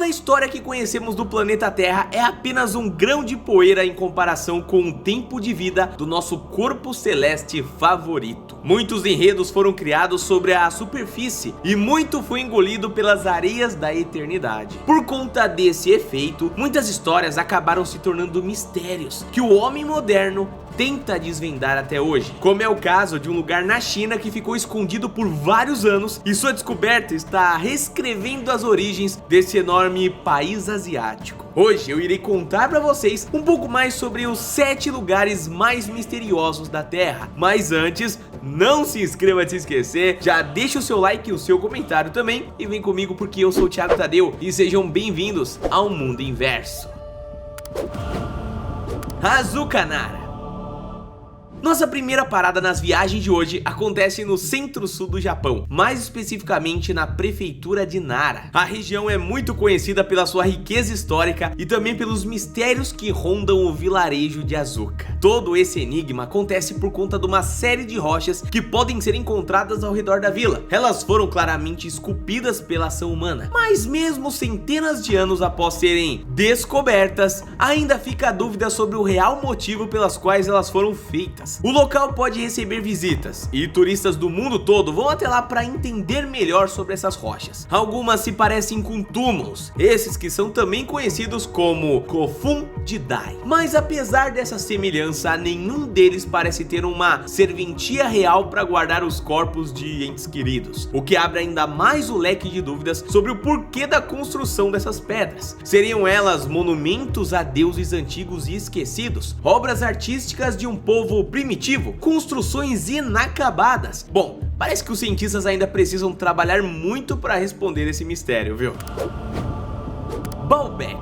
Toda a história que conhecemos do planeta Terra é apenas um grão de poeira em comparação com o tempo de vida do nosso corpo celeste favorito. Muitos enredos foram criados sobre a superfície e muito foi engolido pelas areias da eternidade. Por conta desse efeito, muitas histórias acabaram se tornando mistérios que o homem moderno tenta desvendar até hoje, como é o caso de um lugar na China que ficou escondido por vários anos e sua descoberta está reescrevendo as origens desse enorme país asiático. Hoje eu irei contar para vocês um pouco mais sobre os 7 lugares mais misteriosos da Terra, mas antes, não se inscreva antes de esquecer, já deixa o seu like e o seu comentário também e vem comigo porque eu sou o Thiago Tadeu e sejam bem-vindos ao Mundo Inverso. Azucanara. Nossa primeira parada nas viagens de hoje acontece no centro-sul do Japão, mais especificamente na prefeitura de Nara. A região é muito conhecida pela sua riqueza histórica e também pelos mistérios que rondam o vilarejo de Azuka. Todo esse enigma acontece por conta de uma série de rochas que podem ser encontradas ao redor da vila. Elas foram claramente esculpidas pela ação humana, mas mesmo centenas de anos após serem descobertas, ainda fica a dúvida sobre o real motivo pelas quais elas foram feitas. O local pode receber visitas e turistas do mundo todo vão até lá para entender melhor sobre essas rochas. Algumas se parecem com túmulos, esses que são também conhecidos como Kofun Jidai. Mas apesar dessa semelhança, nenhum deles parece ter uma serventia real para guardar os corpos de entes queridos, o que abre ainda mais o leque de dúvidas sobre o porquê da construção dessas pedras. Seriam elas monumentos a deuses antigos e esquecidos, obras artísticas de um povo primitivo, construções inacabadas? Bom, parece que os cientistas ainda precisam trabalhar muito para responder esse mistério, viu? Baalbek.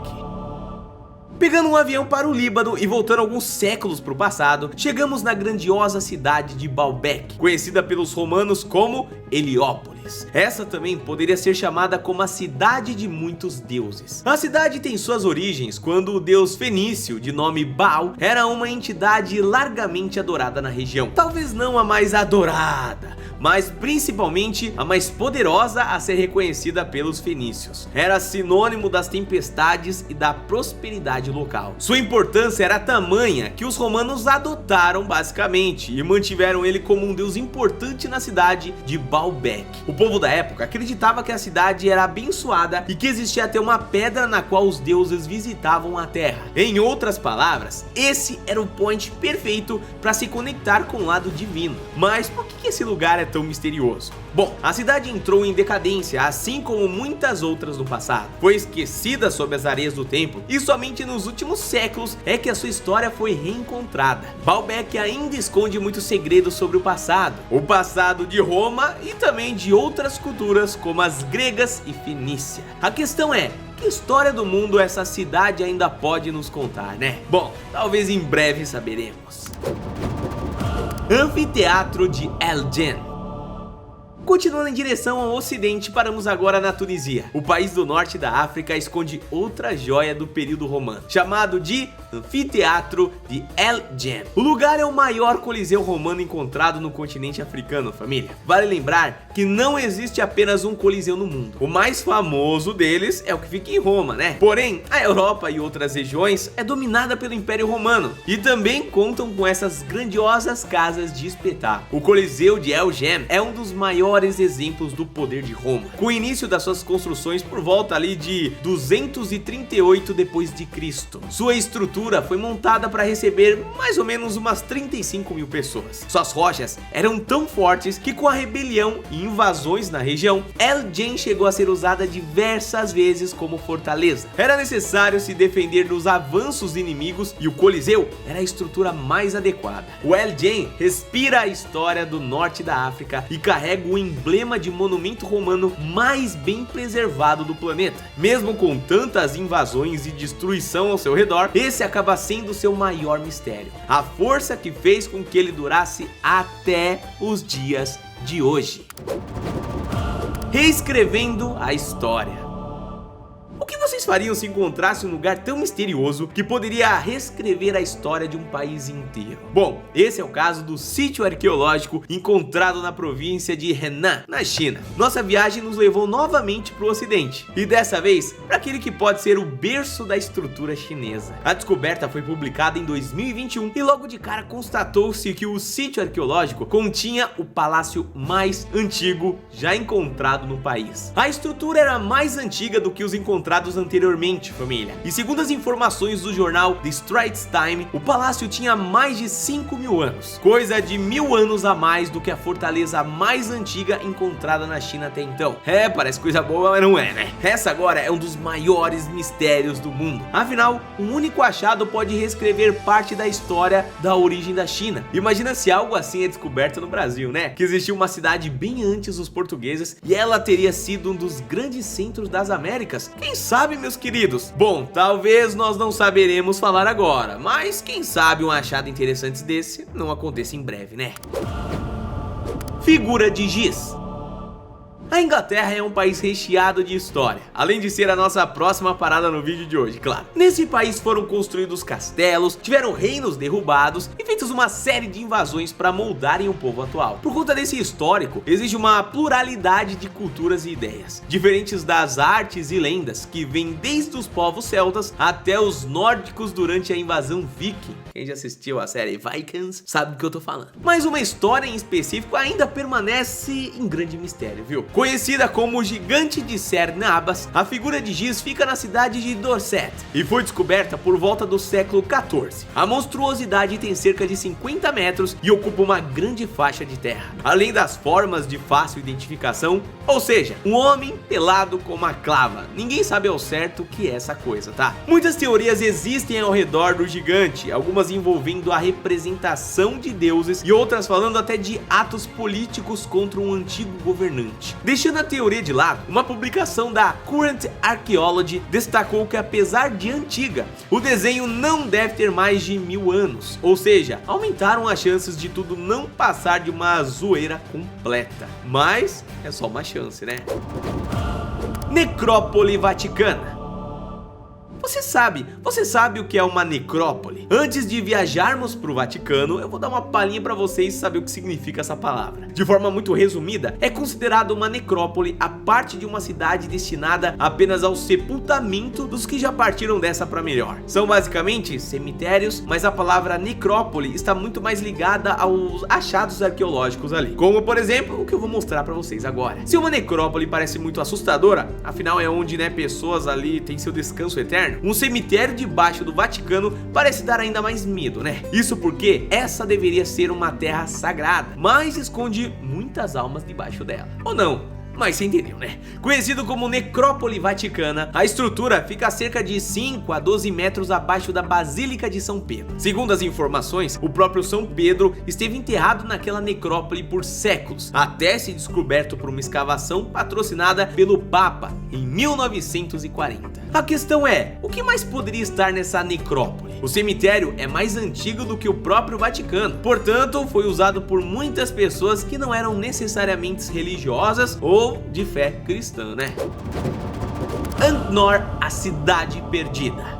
Pegando um avião para o Líbano e voltando alguns séculos para o passado, chegamos na grandiosa cidade de Baalbek, conhecida pelos romanos como Heliópolis. Essa também poderia ser chamada como a cidade de muitos deuses. A cidade tem suas origens quando o deus fenício, de nome Baal, era uma entidade largamente adorada na região. Talvez não a mais adorada, mas principalmente a mais poderosa a ser reconhecida pelos fenícios. Era sinônimo das tempestades e da prosperidade local. Sua importância era tamanha que os romanos adotaram basicamente e mantiveram ele como um deus importante na cidade de Baalbek. O povo da época acreditava que a cidade era abençoada e que existia até uma pedra na qual os deuses visitavam a terra. Em outras palavras, esse era o point perfeito para se conectar com o lado divino. Mas por que esse lugar é tão misterioso? Bom, a cidade entrou em decadência, assim como muitas outras no passado. Foi esquecida sob as areias do tempo e somente nos últimos séculos é que a sua história foi reencontrada. Baalbek ainda esconde muitos segredos sobre o passado de Roma e também de outras culturas como as gregas e fenícia. A questão é, que história do mundo essa cidade ainda pode nos contar, né? Bom, talvez em breve saberemos. Anfiteatro de El Djen. Continuando em direção ao ocidente, paramos agora na Tunísia. O país do norte da África esconde outra joia do período romano, chamado de Anfiteatro de El Djen. O lugar é o maior coliseu romano encontrado no continente africano, família. Vale lembrar que não existe apenas um coliseu no mundo. O mais famoso deles é o que fica em Roma, né? Porém, a Europa e outras regiões é dominada pelo Império Romano e também contam com essas grandiosas casas de espetáculo. O Coliseu de El Djen é um dos maiores exemplos do poder de Roma, com o início das suas construções por volta ali de 238 depois de Cristo. Sua estrutura foi montada para receber mais ou menos umas 35 mil pessoas. Suas rochas eram tão fortes que com a rebelião e invasões na região, El Djen chegou a ser usada diversas vezes como fortaleza. Era necessário se defender dos avanços inimigos e o Coliseu era a estrutura mais adequada. O El Djen respira a história do norte da África e carrega o emblema de monumento romano mais bem preservado do planeta. Mesmo com tantas invasões e destruição ao seu redor, esse acaba sendo seu maior mistério. A força que fez com que ele durasse até os dias de hoje. Reescrevendo a história. O que vocês fariam se encontrassem um lugar tão misterioso que poderia reescrever a história de um país inteiro? Bom, esse é o caso do sítio arqueológico encontrado na província de Henan, na China. Nossa viagem nos levou novamente para o ocidente, e dessa vez para aquele que pode ser o berço da estrutura chinesa. A descoberta foi publicada em 2021 e logo de cara constatou-se que o sítio arqueológico continha o palácio mais antigo já encontrado no país. A estrutura era mais antiga do que os encontrados anteriormente, família, e segundo as informações do jornal The Straits Times, o palácio tinha mais de 5.000 anos, coisa de 1.000 anos a mais do que a fortaleza mais antiga encontrada na China até então. Parece coisa boa, mas não é, né? Essa agora é um dos maiores mistérios do mundo. Afinal, um único achado pode reescrever parte da história da origem da China. Imagina se algo assim é descoberto no Brasil, né? Que existiu uma cidade bem antes dos portugueses e ela teria sido um dos grandes centros das Américas. Quem sabe, meus queridos? Bom, talvez nós não saberemos falar agora, mas quem sabe um achado interessante desse não aconteça em breve, né? Figura de giz. A Inglaterra é um país recheado de história, além de ser a nossa próxima parada no vídeo de hoje, claro. Nesse país foram construídos castelos, tiveram reinos derrubados e feitas uma série de invasões para moldarem o povo atual. Por conta desse histórico, existe uma pluralidade de culturas e ideias, diferentes das artes e lendas, que vêm desde os povos celtas até os nórdicos durante a invasão viking. Quem já assistiu a série Vikings sabe do que eu tô falando. Mas uma história em específico ainda permanece em grande mistério, viu? Conhecida como o Gigante de Cernabas, a figura de giz fica na cidade de Dorset e foi descoberta por volta do século XIV. A monstruosidade tem cerca de 50 metros e ocupa uma grande faixa de terra, além das formas de fácil identificação, ou seja, um homem pelado com uma clava. Ninguém sabe ao certo o que é essa coisa, tá? Muitas teorias existem ao redor do gigante, algumas envolvendo a representação de deuses e outras falando até de atos políticos contra um antigo governante. Deixando a teoria de lado, uma publicação da Current Archaeology destacou que, apesar de antiga, o desenho não deve ter mais de 1000 anos, ou seja, aumentaram as chances de tudo não passar de uma zoeira completa. Mas é só uma chance, né? Necrópole Vaticana. Você sabe o que é uma necrópole? Antes de viajarmos para o Vaticano, eu vou dar uma palhinha para vocês saber o que significa essa palavra. De forma muito resumida, é considerada uma necrópole a parte de uma cidade destinada apenas ao sepultamento dos que já partiram dessa para melhor. São basicamente cemitérios, mas a palavra necrópole está muito mais ligada aos achados arqueológicos ali. Como, por exemplo, o que eu vou mostrar para vocês agora. Se uma necrópole parece muito assustadora, afinal é onde, pessoas ali têm seu descanso eterno, um cemitério debaixo do Vaticano parece dar ainda mais medo, né? Isso porque essa deveria ser uma terra sagrada, mas esconde muitas almas debaixo dela. Ou não? Mas você entendeu, né? Conhecido como Necrópole Vaticana, a estrutura fica a cerca de 5 a 12 metros abaixo da Basílica de São Pedro. Segundo as informações, o próprio São Pedro esteve enterrado naquela necrópole por séculos, até ser descoberto por uma escavação patrocinada pelo Papa em 1940. A questão é, o que mais poderia estar nessa necrópole? O cemitério é mais antigo do que o próprio Vaticano, portanto foi usado por muitas pessoas que não eram necessariamente religiosas ou de fé cristã, né? Angkor, a cidade perdida.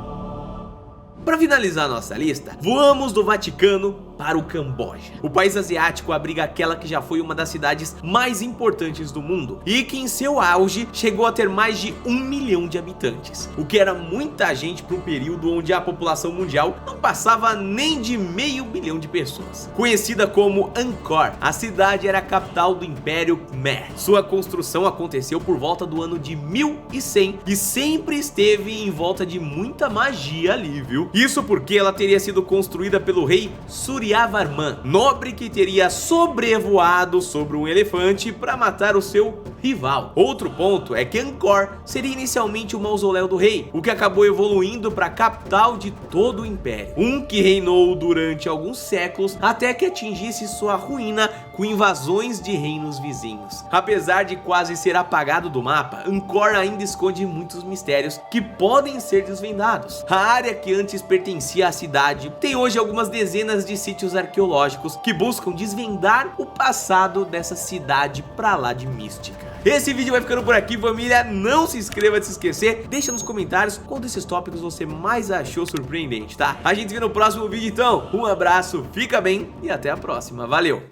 Para finalizar nossa lista, voamos do Vaticano para o Camboja. O país asiático abriga aquela que já foi uma das cidades mais importantes do mundo e que em seu auge chegou a ter mais de 1 milhão de habitantes, o que era muita gente para um período onde a população mundial não passava nem de 500 milhão de pessoas. Conhecida como Angkor, a cidade era a capital do Império Khmer. Sua construção aconteceu por volta do ano de 1100 e sempre esteve em volta de muita magia ali, viu? Isso porque ela teria sido construída pelo rei Suryavarman, nobre que teria sobrevoado sobre um elefante para matar o seu rival. Outro ponto é que Angkor seria inicialmente o mausoléu do rei, o que acabou evoluindo para a capital de todo o império, que reinou durante alguns séculos até que atingisse sua ruína com invasões de reinos vizinhos. Apesar de quase ser apagado do mapa, Angkor ainda esconde muitos mistérios que podem ser desvendados. A área que antes pertencia à cidade tem hoje algumas dezenas de sítios arqueológicos que buscam desvendar o passado dessa cidade pra lá de mística. Esse vídeo vai ficando por aqui, família. Não se inscreva de se esquecer. Deixa nos comentários qual desses tópicos você mais achou surpreendente, tá? A gente se vê no próximo vídeo, então. Um abraço, fica bem e até a próxima. Valeu!